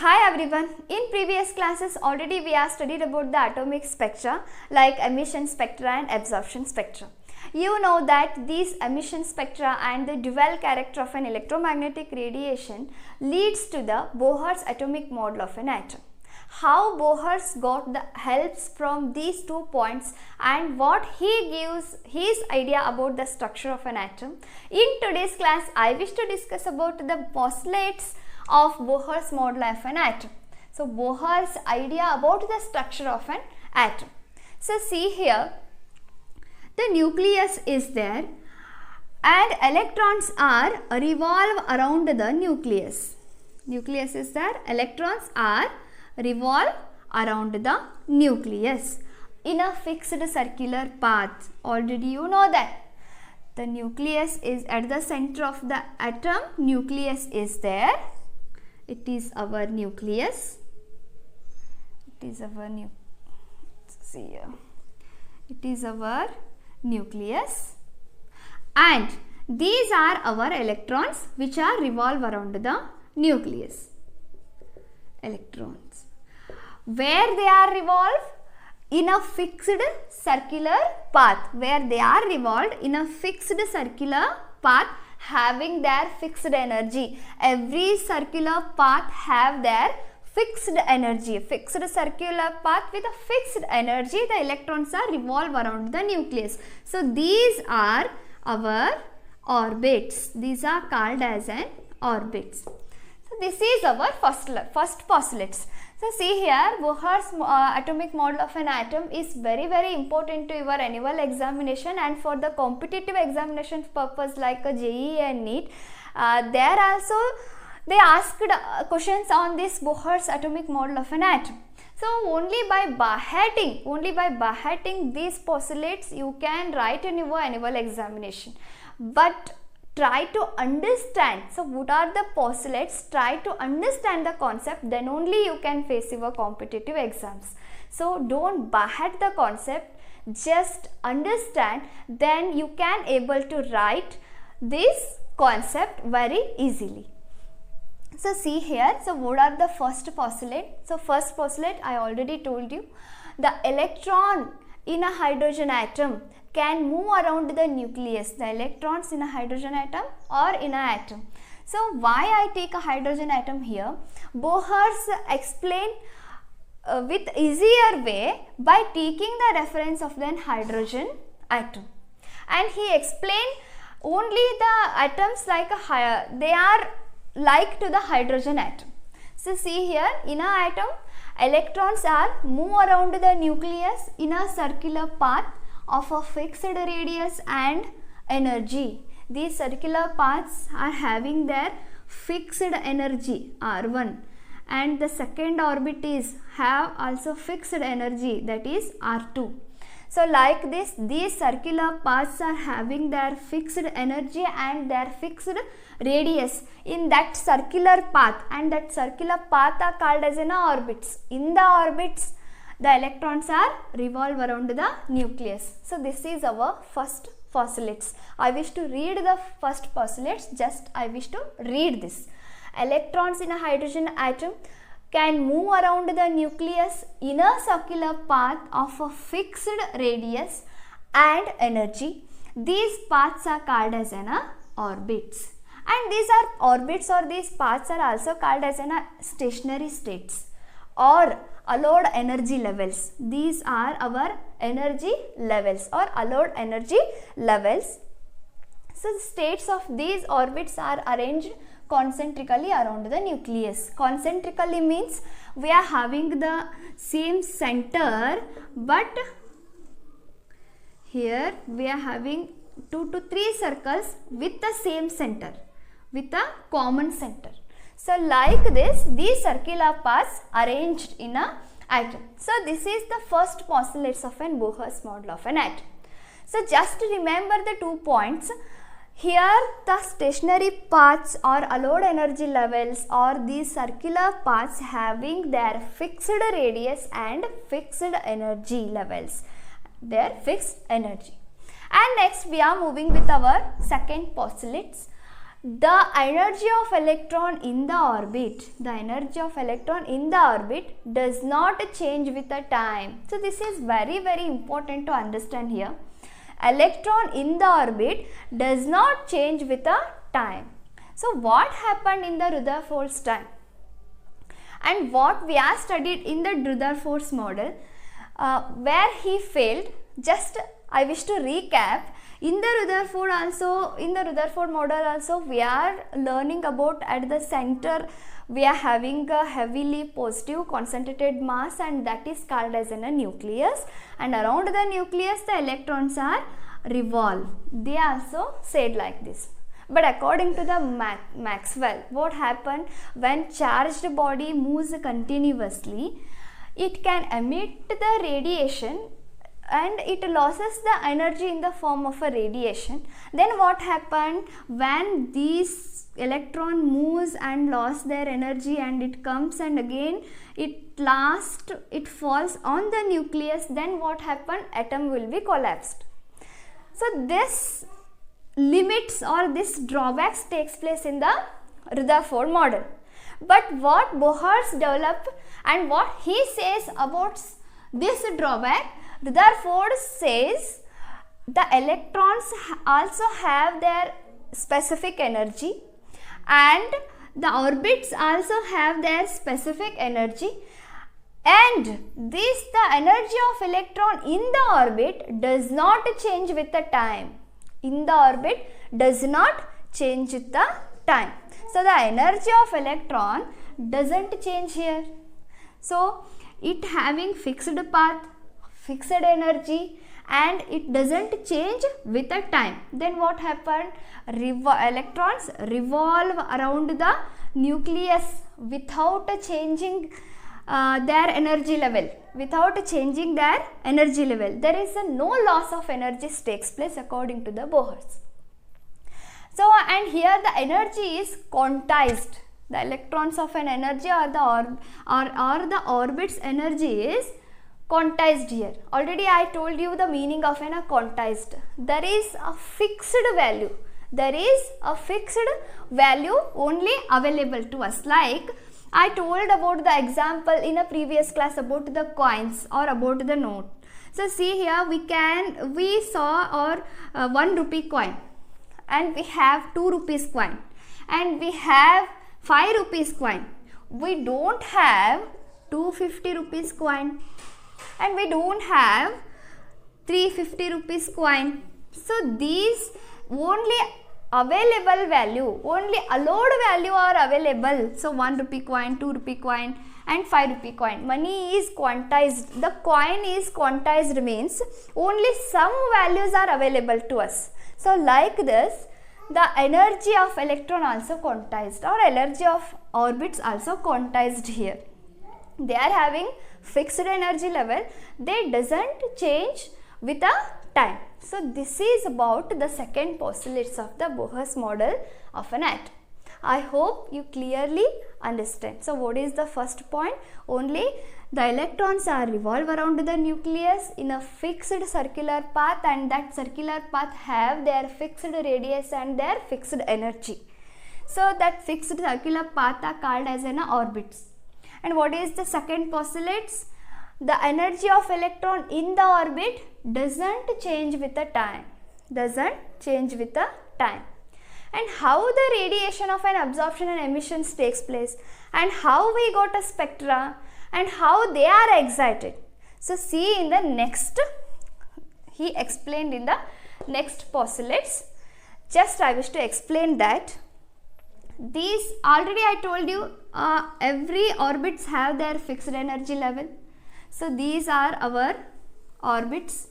Hi everyone, in previous classes already we have studied about the atomic spectra like emission spectra and absorption spectra. You know that these emission spectra and the dual character of an electromagnetic radiation leads to the Bohr's atomic model of an atom. How Bohr's got the helps from these 2 points and what he gives his idea about the structure of an atom. In today's class I wish to discuss about the postulates of Bohr's model of an atom. So Bohr's idea about the structure of an atom. So see here, the nucleus is there and electrons are revolve around the nucleus. Nucleus is there, electrons are revolve around the nucleus in a fixed circular path. Already you know that. The nucleus is at the center of the atom, nucleus is there. It is our nucleus. It is our nucleus. And these are our electrons which are revolve around the nucleus. Electrons. Where they are revolved? In a fixed circular path. Where they are revolved in a fixed circular path having their fixed energy. Every circular path have their fixed energy. Fixed circular path with a fixed energy, the electrons are revolve around the nucleus. So these are our orbits. These are called as an orbits. So this is our first postulates. So see here, Bohr's atomic model of an atom is very important to your annual examination and for the competitive examination purpose like a JEE and NEET. There also they asked questions on this Bohr's atomic model of an atom. So only by beheading these postulates you can write in your annual examination. But try to understand. So what are the postulates? Try to understand the concept, then only you can face your competitive exams. So don't behead the concept, just understand, then you can able to write this concept very easily. So see here, so what are the first postulate? So first postulate I already told you, the electron in a hydrogen atom can move around the nucleus, the electrons in a hydrogen atom or in an atom. So why I take a hydrogen atom here? Bohr's explain with easier way by taking the reference of the hydrogen atom. And he explained only the atoms like they are like to the hydrogen atom. So see here, in an atom, electrons are move around the nucleus in a circular path of a fixed radius and energy. These circular paths are having their fixed energy R1 and the second orbit is have also fixed energy, that is R2. So like this, these circular paths are having their fixed energy and their fixed radius in that circular path, and that circular path are called as an orbits. In the orbits the electrons are revolve around the nucleus. So this is our first postulates. I wish to read the first postulates, just I wish to read this. Electrons in a hydrogen atom can move around the nucleus in a circular path of a fixed radius and energy. These paths are called as an orbits. And these are orbits or these paths are also called as an stationary states or allowed energy levels. These are our energy levels or allowed energy levels. So the states of these orbits are arranged concentrically around the nucleus. Concentrically means we are having the same center, but here we are having 2 to 3 circles with the same center, with a common center. So like this, these circular paths arranged in an atom. So this is the first postulates of an Bohr's model of an atom. So just remember the 2 points. Here the stationary paths or allowed energy levels or these circular paths having their fixed radius and fixed energy levels. Their fixed energy. And next we are moving with our second postulates. the energy of electron in the orbit, does not change with the time. So this is very, very important to understand here. Electron in the orbit does not change with the time. So what happened in the Rutherford's time? And what we have studied in the Rutherford's model, where he failed, just I wish to recap. In the Rutherford model also, we are learning about at the center we are having a heavily positive concentrated mass, and that is called as a nucleus, and around the nucleus the electrons are revolve. They also said like this. But according to the Maxwell, what happened when charged body moves continuously, it can emit the radiation and it loses the energy in the form of a radiation. Then what happened when these electron moves and lost their energy, and it comes and again it falls on the nucleus, then what happened? Atom will be collapsed. So this limits or this drawbacks takes place in the Rutherford model. But what Bohr's developed and what he says about this drawback, Rutherford says the electrons also have their specific energy, and the orbits also have their specific energy, and the energy of electron in the orbit does not change with the time. In the orbit does not change with the time. So the energy of electron doesn't change here. So it having fixed path, fixed energy, and it doesn't change with the time. Then what happened? Electrons revolve around the nucleus without changing their energy level. There is no loss of energy takes place according to the Bohr's. So, and here the energy is quantized. The electrons of an energy or the orbit's energy is quantized here. Already I told you the meaning of a quantized. There is a fixed value. Only available to us. Like I told about the example in a previous class about the coins or about the note. So see here we saw our 1 rupee coin, and we have 2 rupees coin, and we have 5 rupees coin. We don't have 250 rupees coin, and we don't have 350 rupees coin. So these only available value, only allowed value are available. So 1 rupee coin, 2 rupee coin and 5 rupee coin. Money is quantized. The coin is quantized means only some values are available to us. So like this, the energy of electron also quantized, or energy of orbits also quantized here. They are having fixed energy level. They doesn't change with the time. So this is about the second postulates of the Bohr's model of an atom. I hope you clearly understand. So what is the first point? Only the electrons are revolve around the nucleus in a fixed circular path, and that circular path have their fixed radius and their fixed energy. So that fixed circular path are called as an orbits. And what is the second postulates? The energy of electron in the orbit doesn't change with the time. And how the radiation of an absorption and emissions takes place, and how we got a spectra, and how they are excited. So see in the next, he explained in the next postulates. Just I wish to explain that. These already I told you, every orbits have their fixed energy level. So these are our orbits.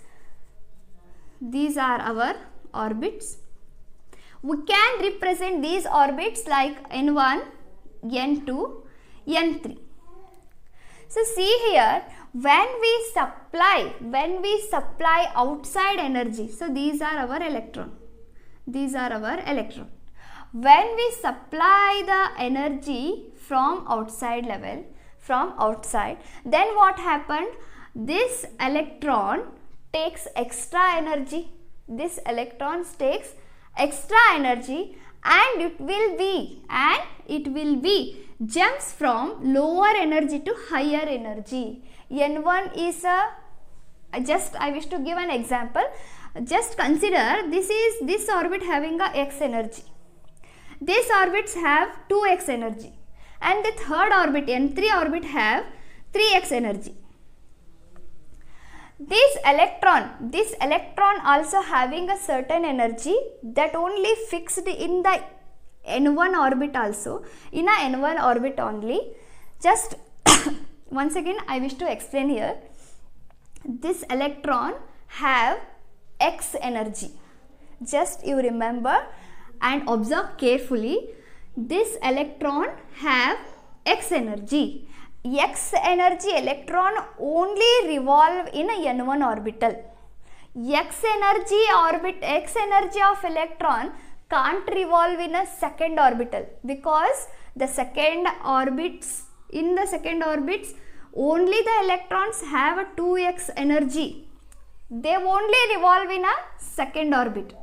We can represent these orbits like N1, N2, N3. So see here, when we supply outside energy, so these are our electron. When we supply the energy from outside, then what happened? This electron takes extra energy. And and it will be jumps from lower energy to higher energy. N1 is I wish to give an example. Just consider this orbit having a x energy. These orbits have 2x energy, and the third orbit, N3 orbit, have 3x energy. This electron also having a certain energy that only fixed in the N1 orbit also, in a N1 orbit only. Just once again I wish to explain here. This electron have x energy. Just you remember and observe carefully. This electron have x energy. X energy electron only revolve in a N1 orbital. X energy of electron can't revolve in a second orbital, because the second orbits, only the electrons have a 2x energy. They only revolve in a second orbit.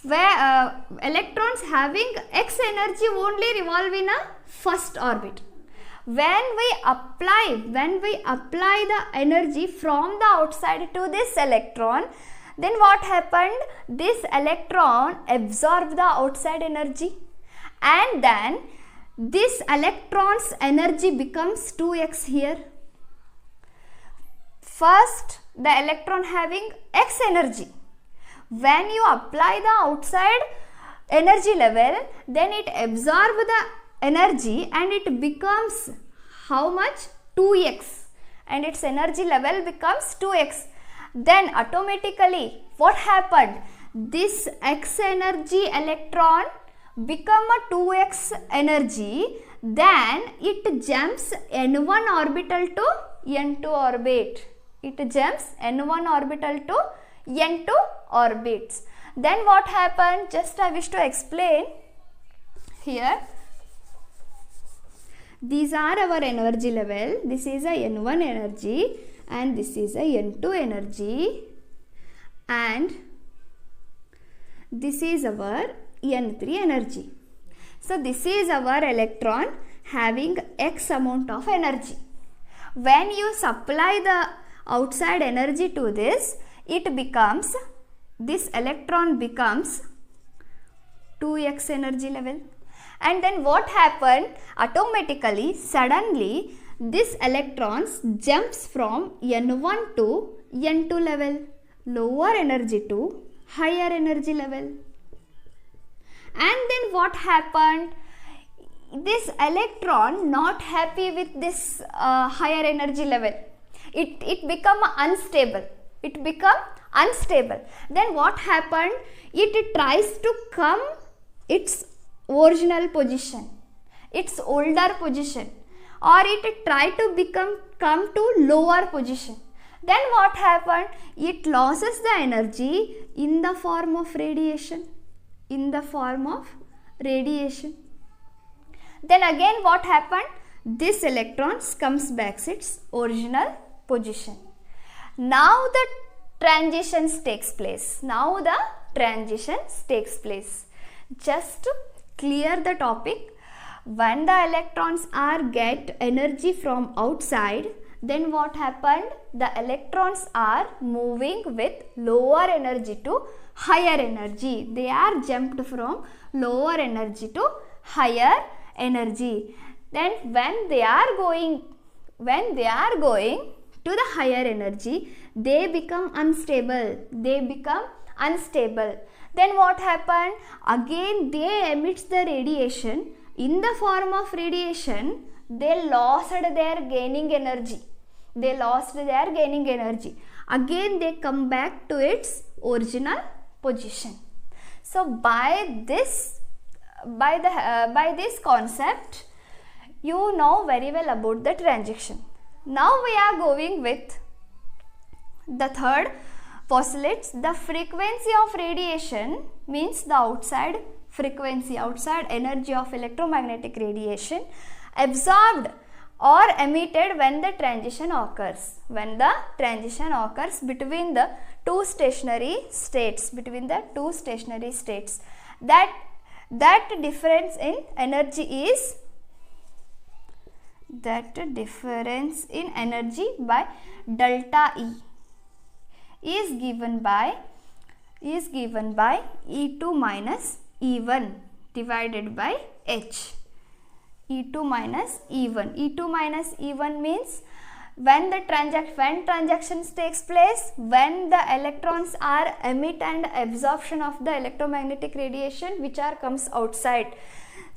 Where electrons having x energy only revolve in a first orbit. When we apply the energy from the outside to this electron, then what happened? This electron absorbed the outside energy, and then this electron's energy becomes 2x here. First, the electron having x energy. When you apply the outside energy level, then it absorbs the energy and it becomes how much? 2x, and its energy level becomes 2x. Then automatically what happened? This x energy electron become a 2x energy, then it jumps N1 orbital to N2 orbit. It jumps N1 orbital to N2 orbits. Then what happened? Just I wish to explain here. These are our energy level. This is a N1 energy and this is a N2 energy, and this is our N3 energy. So this is our electron having x amount of energy. When you supply the outside energy to this, this electron becomes 2x energy level. And then what happened? Automatically, suddenly, this electrons jumps from N1 to N2 level, lower energy to higher energy level. And then what happened? This electron not happy with this higher energy level. It become unstable. Then what happened? It tries to come its original position, its older position, or it try to come to lower position. Then what happened? It loses the energy in the form of radiation. Then again what happened? This electron comes back to its original position. Now the transitions takes place. Just to clear the topic, when the electrons get energy from outside, then what happened? The electrons are moving with lower energy to higher energy. They are jumped from lower energy to higher energy. Then when they are going to the higher energy, they become unstable. Then what happened? Again they emit the radiation. In the form of radiation, they lost their gaining energy. Again they come back to its original position. So by this concept, you know very well about the transition. Now we are going with the third postulates. The frequency of radiation means the outside energy of electromagnetic radiation absorbed or emitted when the transition occurs. Between the two stationary states, that that difference in energy is by delta E is given by E2 minus E1 divided by H. E2 minus E1. E2 minus E1 means when transactions takes place, when the electrons are emit and absorption of the electromagnetic radiation which comes outside.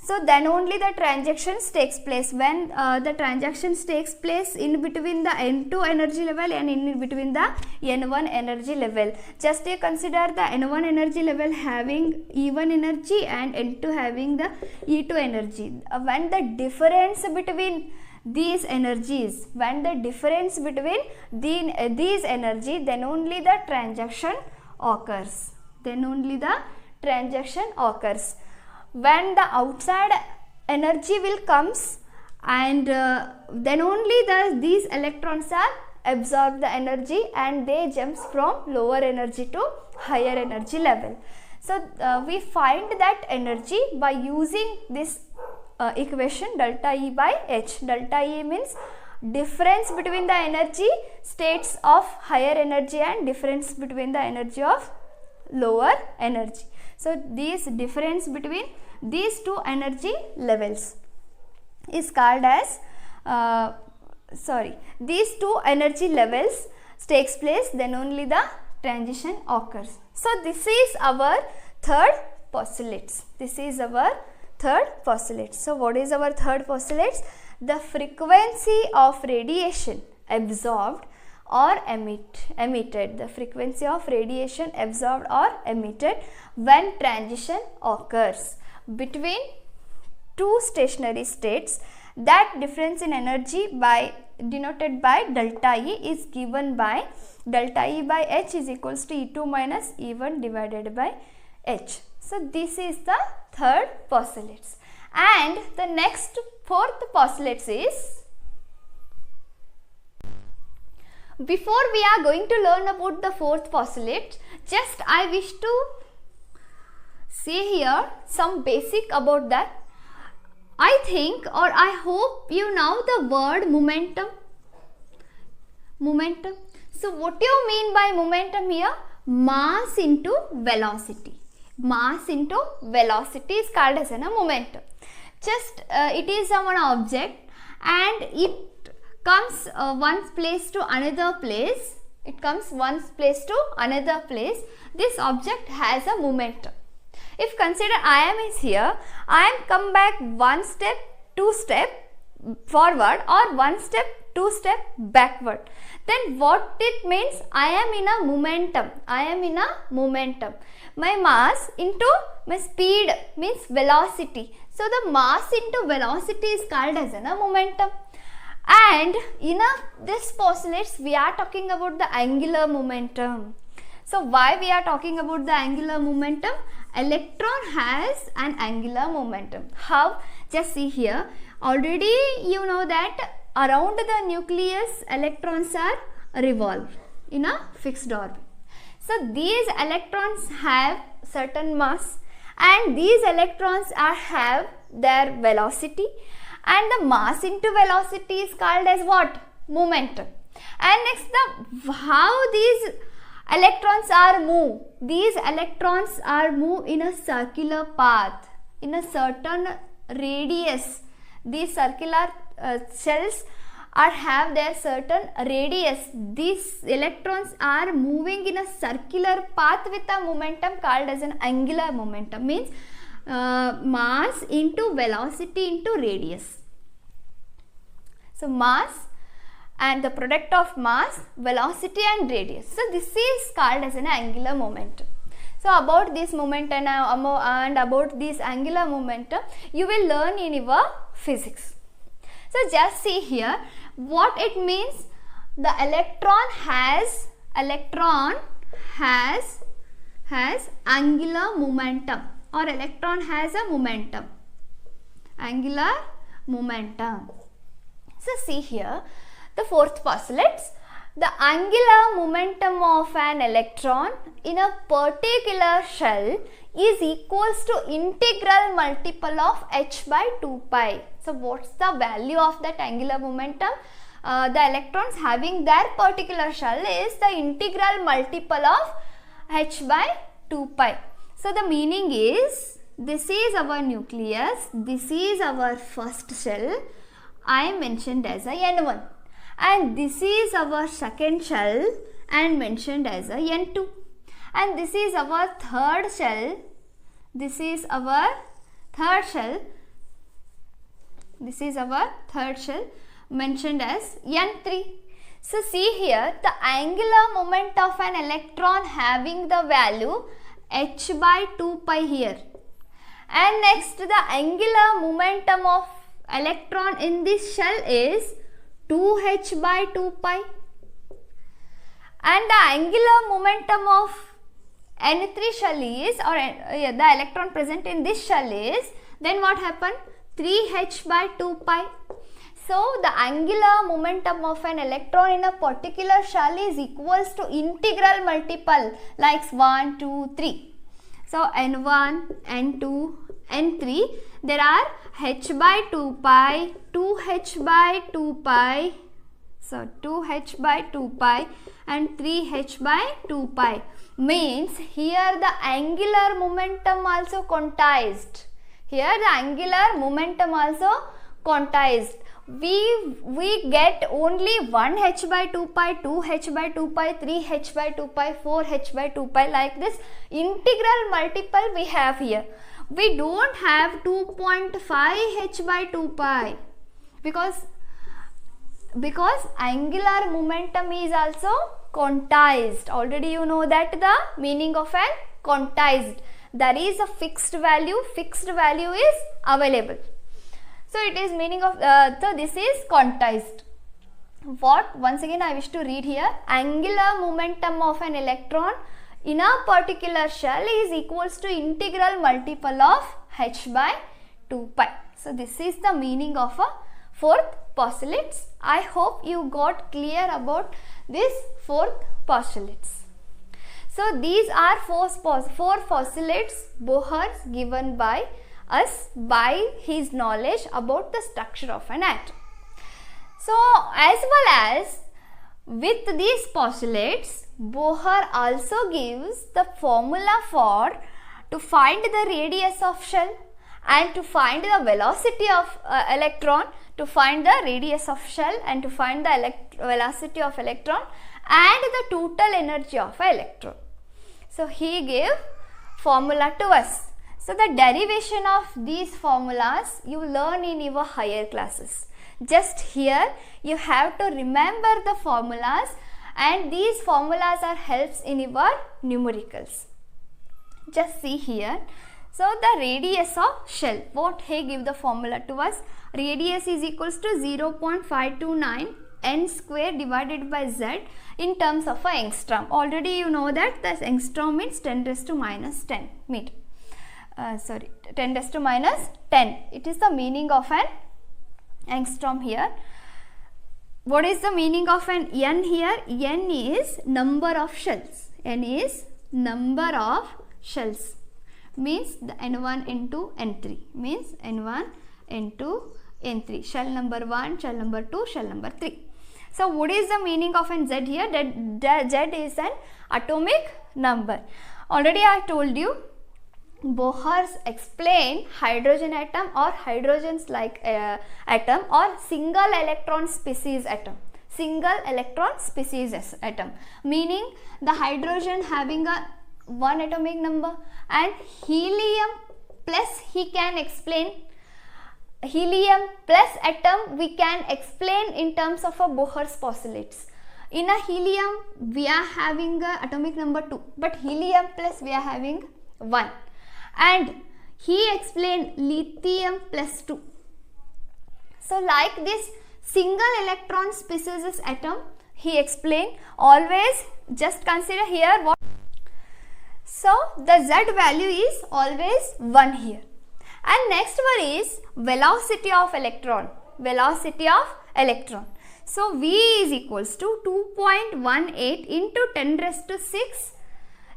So then only the transactions takes place. When the transactions takes place in between the N2 energy level and in between the N1 energy level. Just you consider the N1 energy level having E1 energy and N2 having the E2 energy. When the difference between these energies, these energy, then only the transaction occurs. When the outside energy will comes, and then only these electrons are absorb the energy and they jumps from lower energy to higher energy level. So we find that energy by using this equation delta E by H. Delta E means difference between the energy states of higher energy and difference between the energy of lower energy. So this difference between these two energy levels is called as these two energy levels takes place, then only the transition occurs. So this is our third postulate. So what is our third postulate? The frequency of radiation absorbed or emitted. The frequency of radiation absorbed or emitted when transition occurs between two stationary states. That difference in energy denoted by delta E is given by delta E by H is equals to E2 minus E1 divided by H. So this is the third postulate. And the next fourth postulate is, before we are going to learn about the fourth postulate, just I wish to say here some basic about that. I think or I hope you know the word momentum. So what do you mean by momentum here? Mass into velocity. Mass into velocity is called as a momentum. Just it is one object and it comes one place to another place. This object has a momentum. If consider I am is here, I am come back one step, two step forward or one step, two step backward. Then what it means? I am in a momentum. My mass into my speed means velocity. So the mass into velocity is called as a momentum. And in this postulates we are talking about the angular momentum. So why we are talking about the angular momentum? Electron has an angular momentum. How? Just see here. Already you know that around the nucleus electrons are revolve in a fixed orbit. So these electrons have certain mass and these electrons have their velocity, and the mass into velocity is called as what? Momentum. And next, how these electrons are move. These electrons are move in a circular path, in a certain radius. These circular shells have their certain radius. These electrons are moving in a circular path with a momentum called as an angular momentum. Means mass into velocity into radius. So mass and the product of mass, velocity and radius. So this is called as an angular momentum. So about this momentum and about this angular momentum you will learn in your physics. So just see here what it means. The electron has angular momentum, or electron has a momentum, angular momentum. So see here the fourth postulate. The angular momentum of an electron in a particular shell is equals to integral multiple of h by 2 pi. So what's the value of that angular momentum? The electrons having their particular shell is the integral multiple of h by 2 pi. So the meaning is, this is our nucleus, this is our first shell, I mentioned as a N1, and this is our second shell and mentioned as a N2, and this is our third shell, this is our third shell, this is our third shell mentioned as N3. So see here, the angular moment of an electron having the value h by 2 pi here, and next the angular momentum of electron in this shell is 2h by 2 pi, and the angular momentum of N3 shell is, or the electron present in this shell is, then what happened? 3h by 2 pi. So the angular momentum of an electron in a particular shell is equals to integral multiple like 1, 2, 3. So N1, N2, N3, there are h by 2 pi, 2h by 2 pi, so 2h by 2 pi and 3h by 2 pi. Means here the angular momentum also quantized. Here the angular momentum also quantized. We get only 1h by 2 pi, 2h by 2 pi, 3h by 2 pi, 4h by 2 pi, like this integral multiple we have here. We don't have 2.5h by 2 pi because angular momentum is also quantized. Already you know that the meaning of an quantized. There is a fixed value is available. So it is meaning of, so this is quantized. What? Once again I wish to read here. Angular momentum of an electron in a particular shell is equals to integral multiple of h by 2 pi. So this is the meaning of a fourth postulates. I hope you got clear about this fourth postulates. So these are four postulates Bohr's given by us by his knowledge about the structure of an atom. So as well as with these postulates, Bohr also gives the formula for to find the radius of shell and to find the velocity of electron, to find the radius of shell and to find the velocity of electron and the total energy of an electron. So he gave formula to us. So the derivation of these formulas you learn in your higher classes. Just here you have to remember the formulas, and these formulas are helps in your numericals. Just see here. So the radius of shell, what he give the formula to us? Radius is equals to 0.529 n square divided by z in terms of a angstrom. Already you know that the angstrom means 10 raised to minus 10 meter. 10 raised to minus 10. It is the meaning of an angstrom here. What is the meaning of an n here? N is number of shells. N is number of shells. Means the N1, N2, N3. Means N1, N2, N3. Shell number 1, shell number 2, shell number 3. So what is the meaning of an Z here? That Z is an atomic number. Already I told you, Bohr's explained hydrogen atom or hydrogens like atom or single electron species atom. Single electron species atom. Meaning the hydrogen having a one atomic number, and helium plus he can explain. Helium plus atom we can explain in terms of a Bohr's postulates. In a helium we are having a atomic number 2, but helium plus we are having 1. And he explained lithium plus 2. So like this single electron species atom he explained. Always just consider here what. So the Z value is always 1 here. And next one is velocity of electron. Velocity of electron. So V is equals to 2.18 into 10 raised to 6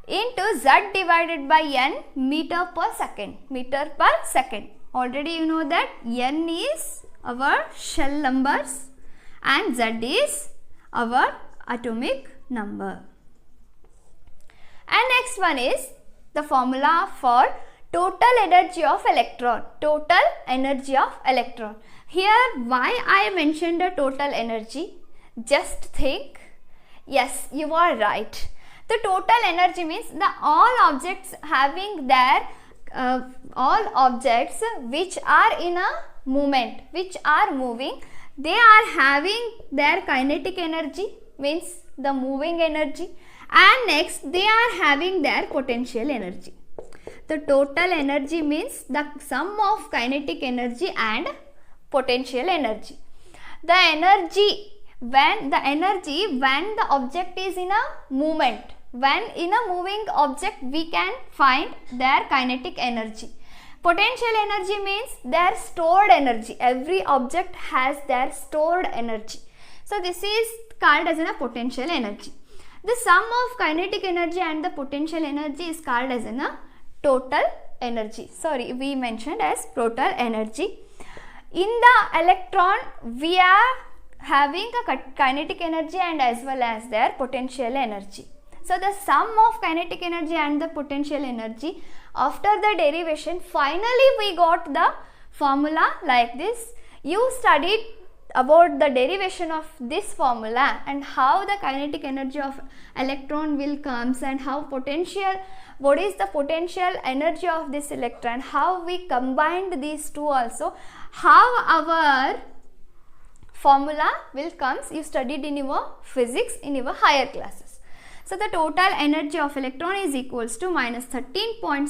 into Z divided by N meter per second. Meter per second. Already you know that N is our shell numbers and Z is our atomic number. And next one is the formula for total energy of electron. Total energy of electron. Here why I mentioned the total energy? Just think. Yes, you are right. The total energy means the all objects having their all objects which are in a movement, which are moving, they are having their kinetic energy, means the moving energy, and next they are having their potential energy. The total energy means the sum of kinetic energy and potential energy. The energy when the object is in a movement, when in a moving object we can find their kinetic energy. Potential energy means their stored energy. Every object has their stored energy. So this is called as a potential energy. The sum of kinetic energy and the potential energy is called as a total energy. Sorry, we mentioned as total energy. In the electron, we are having a kinetic energy and as well as their potential energy. So the sum of kinetic energy and the potential energy, after the derivation, finally we got the formula like this. You studied about the derivation of this formula and how the kinetic energy of electron will comes and how potential, what is the potential energy of this electron, how we combined these two also, how our formula will comes. You studied in your physics in your higher classes. So the total energy of electron is equals to minus 13.6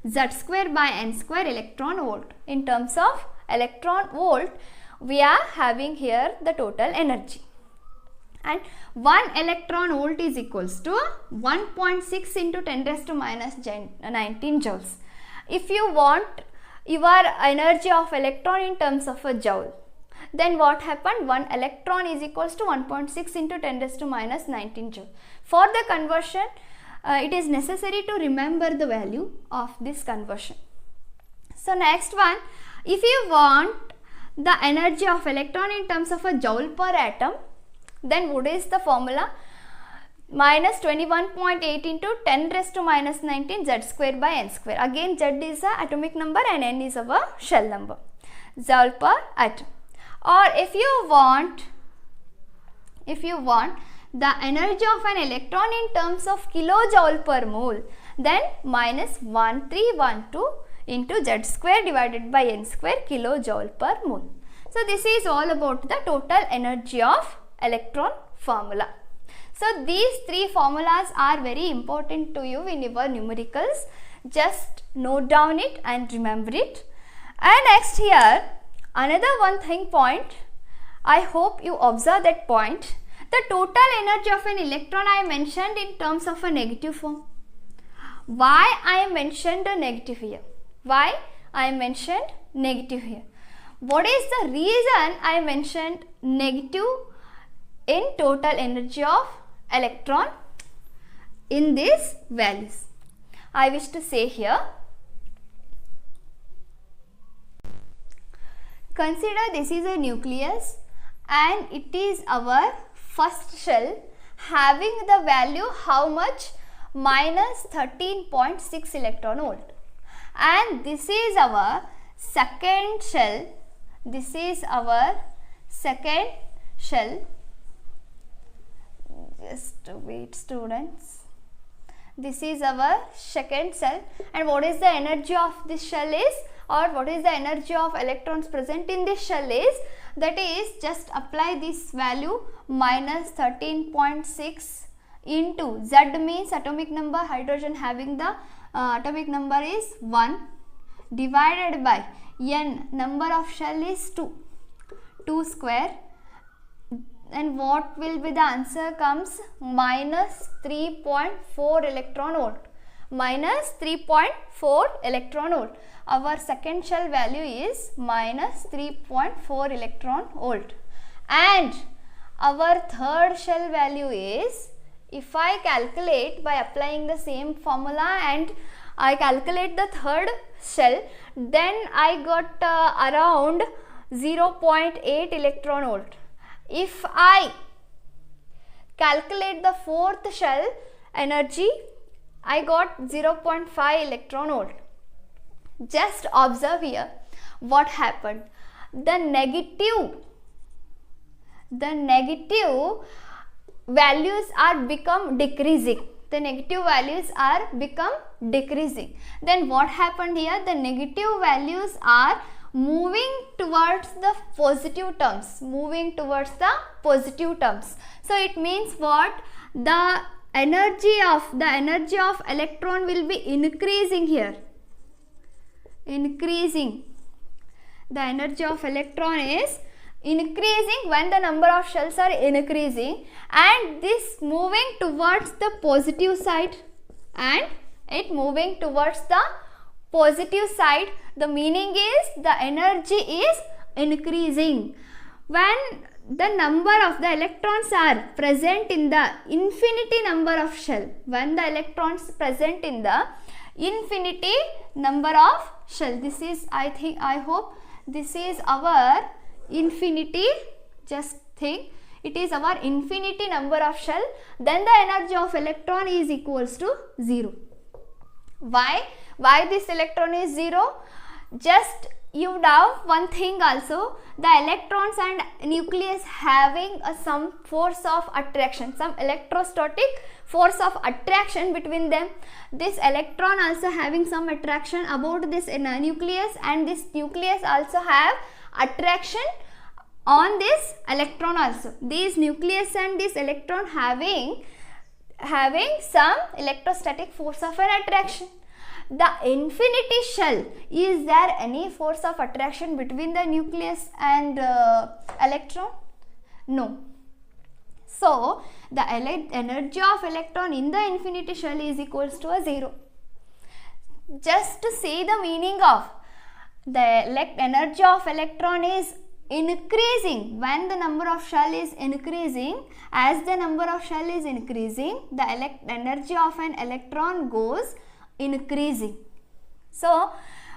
Z square by N square electron volt. In terms of electron volt, we are having here the total energy. And 1 electron volt is equals to 1.6 into 10 raised to minus 19 joules. If you want your energy of electron in terms of a joule, then what happened? 1 electron is equals to 1.6 into 10 raised to minus 19 joule. For the conversion, it is necessary to remember the value of this conversion. So next one, if you want the energy of electron in terms of a joule per atom, then what is the formula? Minus 21.8 into 10 raised to minus 19 Z square by N square. Again Z is a atomic number and N is our shell number. Joule per atom. Or if you want the energy of an electron in terms of kilojoule per mole, then minus 1312 into Z square divided by N square kilojoule per mole. So this is all about the total energy of electron formula. So these three formulas are very important to you in your numericals. Just note down it and remember it. And next here, another one thing point, I hope you observe that point. The total energy of an electron I mentioned in terms of a negative form. Why I mentioned the negative here? Why I mentioned negative here? What is the reason I mentioned negative in total energy of electron in these values? I wish to say here, consider this is a nucleus and it is our first shell having the value how much? Minus 13.6 electron volt. And this is our second shell. This is our second shell. Just wait, students. This is our second shell. And what is the energy of this shell is, or what is the energy of electrons present in this shell is, that is, just apply this value minus 13.6 into Z means atomic number, hydrogen having the atomic number is 1, divided by N, number of shell is 2 square, and what will be the answer comes? Minus 3.4 electron volt. Minus 3.4 electron volt. Our second shell value is minus 3.4 electron volt. And our third shell value is if I calculate by applying the same formula and I calculate the third shell, then I got around 0.8 electron volt. If I calculate the fourth shell energy, I got 0.5 electron volt. Just observe here what happened. The negative values are become decreasing. The negative values are become decreasing. Then what happened here? The negative values are moving towards the positive terms. Moving towards the positive terms. So it means what? The energy of electron will be increasing here. Increasing. The energy of electron is increasing when the number of shells are increasing, and this moving towards the positive side, and it moving towards the positive side. The meaning is the energy is increasing. When the number of the electrons are present in the infinity number of shell, when the electrons present in the infinity number of shell, this is, I hope this is our infinity, just think, it is our infinity number of shell, then the energy of electron is equals to 0. Why this electron is 0? Just you know one thing also, the electrons and nucleus having some force of attraction, some electrostatic force of attraction between them. This electron also having some attraction about this nucleus, and this nucleus also have attraction on this electron also. This nucleus and this electron having some electrostatic force of an attraction. The infinity shell, is there any force of attraction between the nucleus and electron? No. So the energy of electron in the infinity shell is equals to a 0. Just to say the meaning of the energy of electron is increasing when the number of shell is increasing. As the number of shell is increasing, the energy of an electron goes increasing. So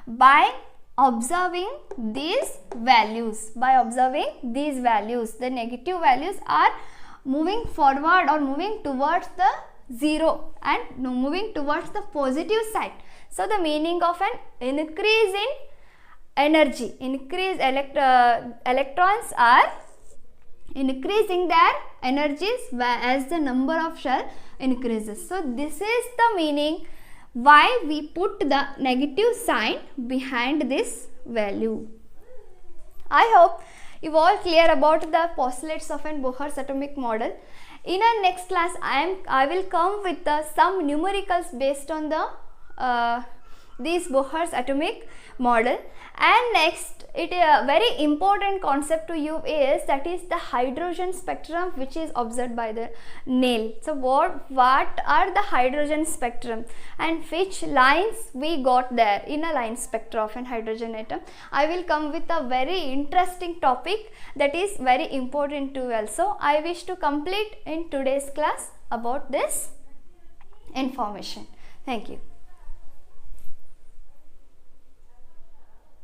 by observing these values, the negative values are moving forward or moving towards the 0 and moving towards the positive side. So the meaning of an increase in energy, electrons are increasing their energies as the number of shell increases. So this is the meaning why we put the negative sign behind this value. I hope you all clear about the postulates of an Bohr's atomic model. In our next class, I will come with some numericals based on the these Bohr's atomic model. And next, a very important concept to you is that is the hydrogen spectrum, which is observed by the nail. So what are the hydrogen spectrum and which lines we got there in a line spectra of an hydrogen atom? I will come with a very interesting topic that is very important to you also. I wish to complete in today's class about this information. Thank you.